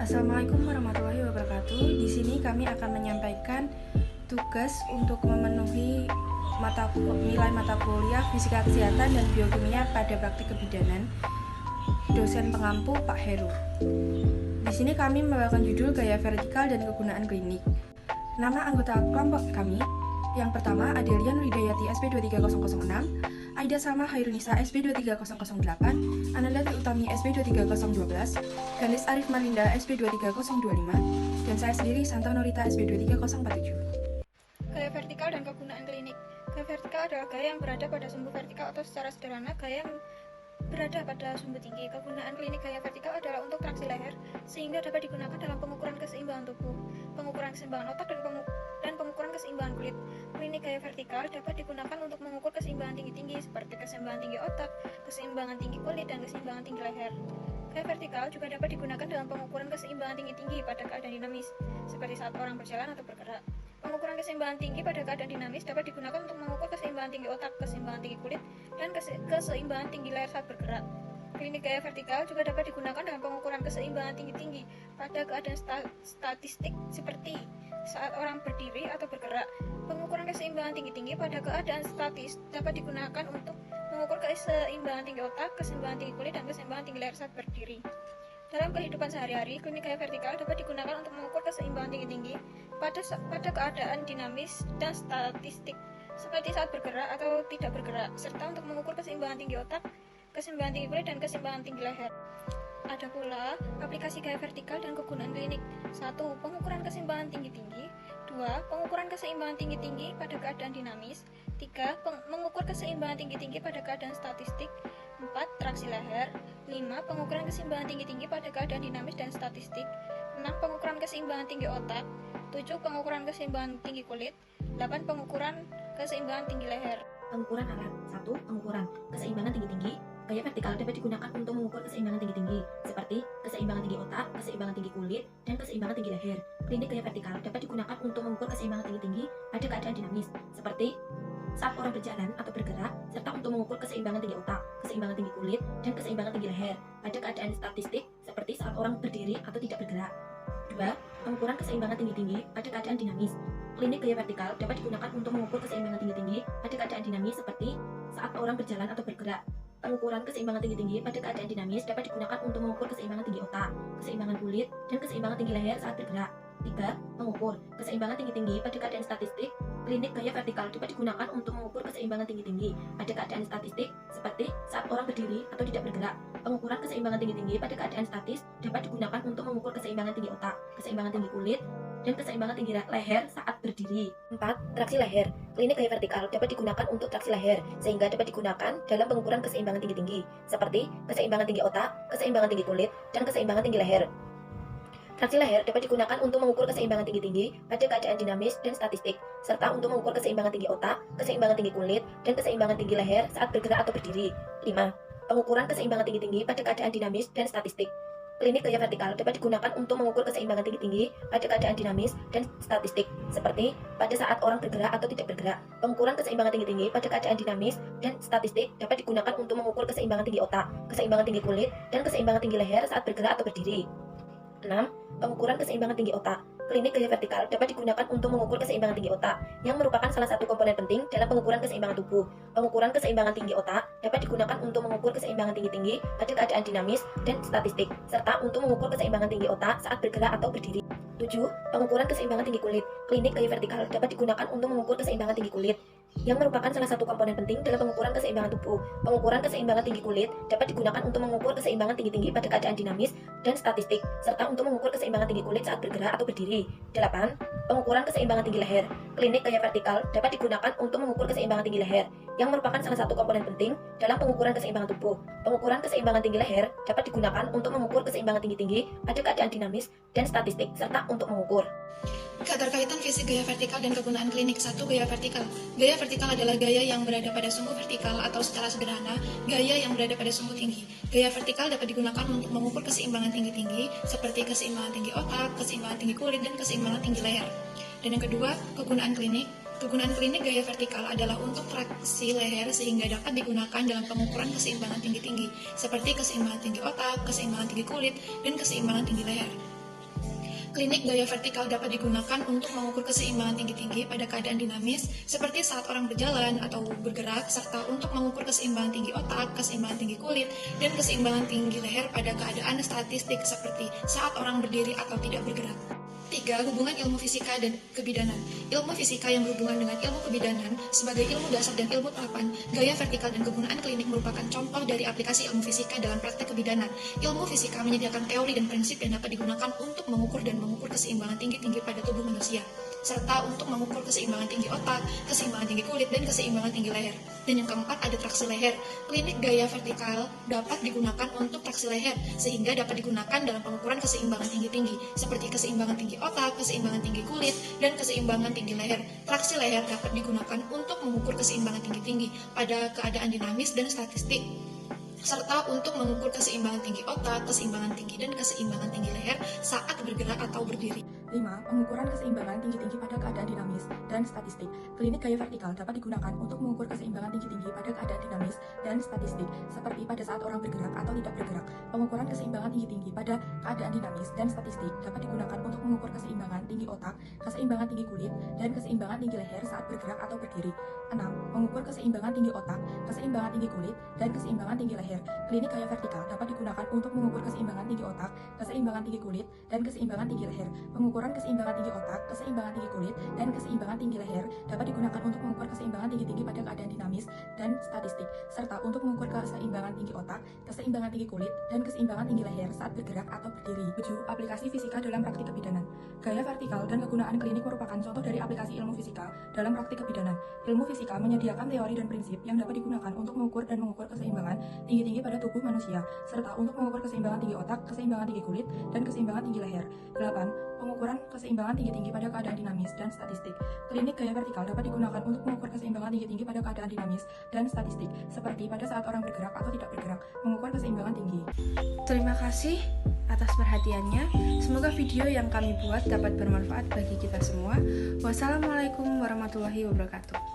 Assalamualaikum warahmatullahi wabarakatuh. Di sini kami akan menyampaikan tugas untuk memenuhi nilai mata kuliah Fisika Kesehatan dan Biokimia pada praktik kebidanan. Dosen pengampu Pak Heru. Di sini kami membawakan judul Gaya Vertikal dan Kegunaan Klinik. Nama anggota kelompok kami yang pertama Adelian Widayati SP 23006, Aida Salma Hairunisa SP 23008, Ananda Utami SP 23012, Ganis Arif Malinda SP 23025, dan saya sendiri Santa Norita SP 23047. Gaya vertikal dan kegunaan klinik. Gaya vertikal adalah gaya yang berada pada sumbu vertikal atau secara sederhana gaya yang berada pada sumbu tinggi. Kegunaan klinik gaya vertikal adalah untuk traksi leher sehingga dapat digunakan dalam pengukuran keseimbangan tubuh, pengukuran keseimbangan otak, dan pengukuran keseimbangan kulit. Klinik gaya vertikal dapat digunakan untuk mengukur keseimbangan tinggi-tinggi seperti keseimbangan tinggi otak, keseimbangan tinggi kulit, dan keseimbangan tinggi leher. Gaya vertikal juga dapat digunakan dalam pengukuran keseimbangan tinggi-tinggi pada keadaan dinamis, seperti saat orang berjalan atau bergerak. Pengukuran keseimbangan tinggi pada keadaan dinamis dapat digunakan untuk mengukur keseimbangan tinggi otak, keseimbangan tinggi kulit, dan keseimbangan tinggi leher saat bergerak. Klinik gaya vertikal juga dapat digunakan dalam pengukuran keseimbangan tinggi-tinggi pada keadaan statistik seperti saat orang berdiri atau bergerak. Pengukuran keseimbangan tinggi-tinggi pada keadaan statis dapat digunakan untuk mengukur keseimbangan tinggi otak, keseimbangan tinggi kulit, dan keseimbangan tinggi leher saat berdiri. Dalam kehidupan sehari-hari, klinik gaya vertikal dapat digunakan untuk mengukur keseimbangan tinggi-tinggi pada keadaan dinamis dan statistik, seperti saat bergerak atau tidak bergerak, serta untuk mengukur keseimbangan tinggi otak, keseimbangan tinggi kulit, dan keseimbangan tinggi leher. Ada pula aplikasi gaya vertikal dan kegunaan klinik. 1. Pengukuran keseimbangan tinggi-tinggi. 2. Pengukuran keseimbangan tinggi-tinggi pada keadaan dinamis. 3. Mengukur keseimbangan tinggi-tinggi pada keadaan statistik. 4. Traksi leher. 5. Pengukuran keseimbangan tinggi-tinggi pada keadaan dinamis dan statistik. 6. Pengukuran keseimbangan tinggi otak. 7. Pengukuran keseimbangan tinggi kulit. 8. Pengukuran keseimbangan tinggi leher. Pengukuran alat. 1. Pengukuran keseimbangan tinggi-tinggi. Gaya vertikal dapat digunakan untuk mengukur keseimbangan tinggi-tinggi, seperti keseimbangan tinggi otak, keseimbangan tinggi kulit, dan keseimbangan tinggi leher. Klinik gaya vertikal dapat digunakan untuk mengukur keseimbangan tinggi-tinggi pada keadaan dinamis, seperti saat orang berjalan atau bergerak, serta untuk mengukur keseimbangan tinggi otak, keseimbangan tinggi kulit, dan keseimbangan tinggi leher pada keadaan statistik, seperti saat orang berdiri atau tidak bergerak. 2. Pengukuran keseimbangan tinggi-tinggi pada keadaan dinamis. Klinik gaya vertikal dapat digunakan untuk mengukur keseimbangan tinggi-tinggi pada keadaan dinamis seperti saat orang berjalan atau bergerak. Pengukuran keseimbangan tinggi-tinggi pada keadaan dinamis dapat digunakan untuk mengukur keseimbangan tinggi otak, keseimbangan kulit, dan keseimbangan tinggi leher saat bergerak. 3. Mengukur keseimbangan tinggi-tinggi pada keadaan statistik. Klinik gaya vertikal dapat digunakan untuk mengukur keseimbangan tinggi-tinggi pada keadaan statistik seperti saat orang berdiri atau tidak bergerak. Pengukuran keseimbangan tinggi-tinggi pada keadaan statis dapat digunakan untuk mengukur keseimbangan tinggi otak, keseimbangan tinggi kulit, dan keseimbangan tinggi leher saat berdiri. 4. Traksi leher. Klinik gaya vertikal dapat digunakan untuk traksi leher, sehingga dapat digunakan dalam pengukuran keseimbangan tinggi-tinggi, seperti keseimbangan tinggi otak, keseimbangan tinggi kulit, dan keseimbangan tinggi leher. Traksi leher dapat digunakan untuk mengukur keseimbangan tinggi-tinggi pada keadaan dinamis dan statistik, serta untuk mengukur keseimbangan tinggi otak, keseimbangan tinggi kulit, dan keseimbangan tinggi leher saat bergerak atau berdiri. 5. Pengukuran keseimbangan tinggi-tinggi pada keadaan dinamis dan statistik. Klinik gaya vertikal dapat digunakan untuk mengukur keseimbangan tinggi-tinggi pada keadaan dinamis dan statistik, seperti pada saat orang bergerak atau tidak bergerak. Pengukuran keseimbangan tinggi-tinggi pada keadaan dinamis dan statistik dapat digunakan untuk mengukur keseimbangan tinggi otak, keseimbangan tinggi kulit, dan keseimbangan tinggi leher saat bergerak atau berdiri. 6. Pengukuran keseimbangan tinggi otak. Klinik gaya vertikal dapat digunakan untuk mengukur keseimbangan tinggi otak, yang merupakan salah satu komponen penting dalam pengukuran keseimbangan tubuh. Pengukuran keseimbangan tinggi otak dapat digunakan untuk mengukur keseimbangan tinggi-tinggi pada keadaan dinamis dan statistik, serta untuk mengukur keseimbangan tinggi otak saat bergerak atau berdiri. 7. Pengukuran keseimbangan tinggi kulit. Klinik gaya vertikal dapat digunakan untuk mengukur keseimbangan tinggi kulit, yang merupakan salah satu komponen penting dalam pengukuran keseimbangan tubuh. Pengukuran keseimbangan tinggi kulit dapat digunakan untuk mengukur keseimbangan tinggi-tinggi pada keadaan dinamis dan statistik, serta untuk mengukur keseimbangan tinggi kulit saat bergerak atau berdiri. 8. Pengukuran keseimbangan tinggi leher. Klinik gaya vertikal dapat digunakan untuk mengukur keseimbangan tinggi leher, yang merupakan salah satu komponen penting dalam pengukuran keseimbangan tubuh. Pengukuran keseimbangan tinggi leher dapat digunakan untuk mengukur keseimbangan tinggi-tinggi pada keadaan dinamis dan statistik, serta untuk mengukur. Keterkaitan fisik gaya vertikal dan kegunaan klinik. 1. Gaya vertikal. Gaya vertikal adalah gaya yang berada pada sumbu vertikal atau secara sederhana, gaya yang berada pada sumbu tinggi. Gaya vertikal dapat digunakan untuk mengukur keseimbangan tinggi-tinggi seperti keseimbangan tinggi otak, keseimbangan tinggi kulit, dan keseimbangan tinggi leher. Dan yang kedua, kegunaan klinik. Kegunaan klinik gaya vertikal adalah untuk traksi leher sehingga dapat digunakan dalam pengukuran keseimbangan tinggi-tinggi seperti keseimbangan tinggi otak, keseimbangan tinggi kulit, dan keseimbangan tinggi leher. Klinik gaya vertikal dapat digunakan untuk mengukur keseimbangan tinggi-tinggi pada keadaan dinamis, seperti saat orang berjalan atau bergerak, serta untuk mengukur keseimbangan tinggi otak, keseimbangan tinggi kulit, dan keseimbangan tinggi leher pada keadaan statistik, seperti saat orang berdiri atau tidak bergerak. 3. Hubungan ilmu fisika dan kebidanan. Ilmu fisika yang berhubungan dengan ilmu kebidanan sebagai ilmu dasar dan ilmu terapan, gaya vertikal dan kegunaan klinik merupakan contoh dari aplikasi ilmu fisika dalam praktek kebidanan. Ilmu fisika menyediakan teori dan prinsip yang dapat digunakan untuk mengukur keseimbangan tinggi-tinggi pada tubuh manusia, serta untuk mengukur keseimbangan tinggi otak, keseimbangan tinggi kulit, dan keseimbangan tinggi leher. Dan yang keempat, ada traksi leher. Klinik gaya vertikal dapat digunakan untuk traksi leher, sehingga dapat digunakan dalam pengukuran keseimbangan tinggi-tinggi, seperti keseimbangan tinggi otak, keseimbangan tinggi kulit, dan keseimbangan tinggi leher. Traksi leher dapat digunakan untuk mengukur keseimbangan tinggi-tinggi pada keadaan dinamis dan statistik, serta untuk mengukur keseimbangan tinggi otak, keseimbangan tinggi, dan keseimbangan tinggi leher saat bergerak atau berdiri. 5. Pengukuran keseimbangan tinggi-tinggi pada keadaan dinamis dan statistik. Klinik gaya vertikal dapat digunakan untuk mengukur keseimbangan tinggi-tinggi pada keadaan dinamis dan statistik, seperti pada saat orang bergerak atau tidak bergerak. Pengukuran keseimbangan tinggi-tinggi pada keadaan dinamis dan statistik dapat digunakan untuk mengukur keseimbangan tinggi otak, keseimbangan tinggi kulit, dan keseimbangan tinggi leher saat bergerak atau berdiri. 6. Mengukur keseimbangan tinggi otak, keseimbangan tinggi kulit, dan keseimbangan tinggi leher. Klinik gaya vertikal dapat digunakan untuk mengukur keseimbangan tinggi otak, keseimbangan tinggi kulit, dan keseimbangan tinggi leher. Pengukuran keseimbangan tinggi otak, keseimbangan tinggi kulit, dan keseimbangan tinggi leher dapat digunakan untuk mengukur keseimbangan tinggi-tinggi pada keadaan dinamis dan statistik, serta untuk mengukur keseimbangan tinggi otak, keseimbangan tinggi kulit, dan keseimbangan tinggi leher saat bergerak atau berdiri. 7. Aplikasi fisika dalam praktik kebidanan. Gaya vertikal dan kegunaan klinik merupakan contoh dari aplikasi ilmu fisika dalam praktik kebidanan. Ilmu fisika menyediakan teori dan prinsip yang dapat digunakan untuk mengukur keseimbangan tinggi-tinggi pada tubuh manusia, serta untuk mengukur keseimbangan tinggi otak, keseimbangan tinggi kulit, dan keseimbangan tinggi leher. 8. Pengukuran keseimbangan tinggi-tinggi pada keadaan dinamis dan statistik. Klinik gaya vertikal dapat digunakan untuk mengukur keseimbangan tinggi-tinggi pada keadaan dinamis dan statistik, seperti pada saat orang bergerak atau tidak bergerak, mengukur keseimbangan tinggi. Terima kasih atas perhatiannya. Semoga video yang kami buat dapat bermanfaat bagi kita semua. Wassalamualaikum warahmatullahi wabarakatuh.